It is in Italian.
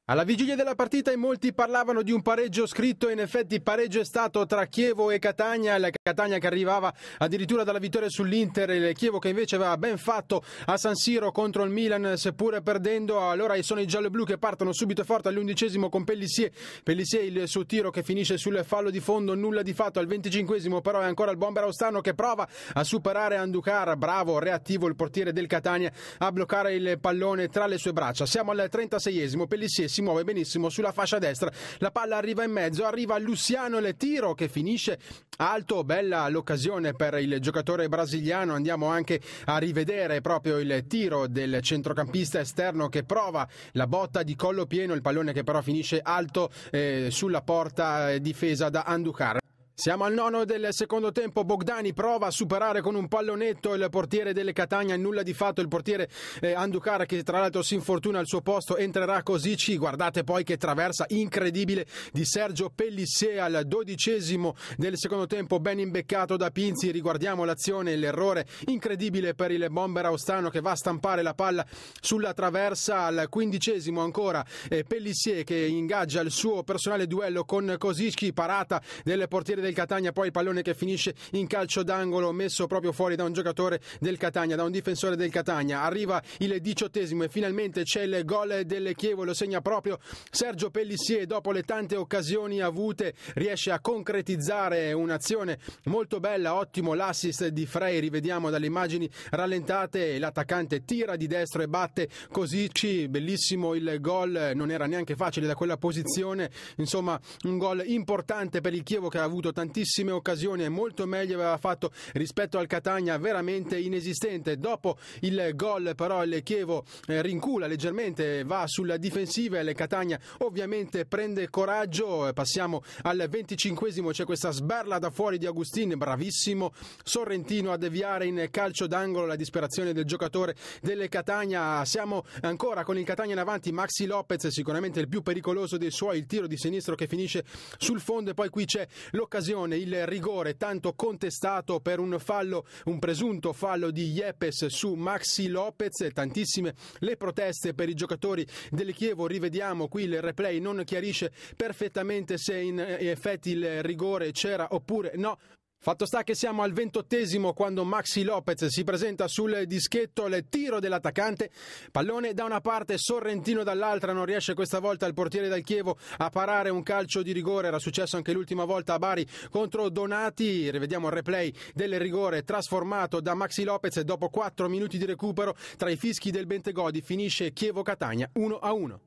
Alla vigilia della partita in molti parlavano di un pareggio scritto, in effetti pareggio è stato tra Chievo e Catania, la Catania che arrivava addirittura dalla vittoria sull'Inter, il Chievo che invece aveva ben fatto a San Siro contro il Milan seppure perdendo. Allora sono i gialloblu che partono subito forte all'11° con Pellissier, il suo tiro che finisce sul fallo di fondo, nulla di fatto al 25°, però è ancora il bomber austano che prova a superare Andukar, bravo, reattivo il portiere del Catania a bloccare il pallone tra le sue braccia. Siamo al 36°, Pellissier si muove benissimo sulla fascia destra, la palla arriva in mezzo, arriva Luciano, il tiro che finisce alto, bella l'occasione per il giocatore brasiliano. Andiamo anche a rivedere proprio il tiro del centrocampista esterno che prova la botta di collo pieno, il pallone che però finisce alto sulla porta difesa da Andukar. Siamo al 9 del secondo tempo, Bogdani prova a superare con un pallonetto il portiere delle Catania, nulla di fatto il portiere Andukar che tra l'altro si infortuna al suo posto, entrerà Kosici, guardate poi che traversa incredibile di Sergio Pellissier al 12° del secondo tempo, ben imbeccato da Pinzi, riguardiamo l'azione, l'errore incredibile per il bomber austano che va a stampare la palla sulla traversa. Al 15° ancora Pellissier che ingaggia il suo personale duello con Kosici, parata del portiere del Catania, poi il pallone che finisce in calcio d'angolo messo proprio fuori da un giocatore del Catania, da un difensore del Catania. Arriva il 18° e finalmente c'è il gol del Chievo, lo segna proprio Sergio Pellissier. Dopo le tante occasioni avute riesce a concretizzare un'azione molto bella, ottimo l'assist di Frey, rivediamo dalle immagini rallentate, l'attaccante tira di destro e batte Kosici, bellissimo il gol, non era neanche facile da quella posizione, insomma un gol importante per il Chievo che ha avuto tantissime occasioni e molto meglio aveva fatto rispetto al Catania, veramente inesistente. Dopo il gol però il Chievo rincula leggermente, va sulla difensiva e il Catania ovviamente prende coraggio. Passiamo al 25°, c'è questa sberla da fuori di Agustin, bravissimo Sorrentino a deviare in calcio d'angolo, la disperazione del giocatore delle Catania. Siamo ancora con il Catania in avanti, Maxi Lopez sicuramente il più pericoloso dei suoi, il tiro di sinistro che finisce sul fondo e poi qui c'è l'occasione, il rigore tanto contestato per un fallo, un presunto fallo di Yepes su Maxi Lopez, tantissime le proteste per i giocatori del Chievo, rivediamo qui il replay, non chiarisce perfettamente se in effetti il rigore c'era oppure no. Fatto sta che siamo al 28° quando Maxi Lopez si presenta sul dischetto, il tiro dell'attaccante, pallone da una parte, Sorrentino dall'altra, non riesce questa volta il portiere del Chievo a parare un calcio di rigore, era successo anche l'ultima volta a Bari contro Donati. Rivediamo il replay del rigore trasformato da Maxi Lopez e dopo 4 minuti di recupero tra i fischi del Bentegodi finisce Chievo-Catania 1-1.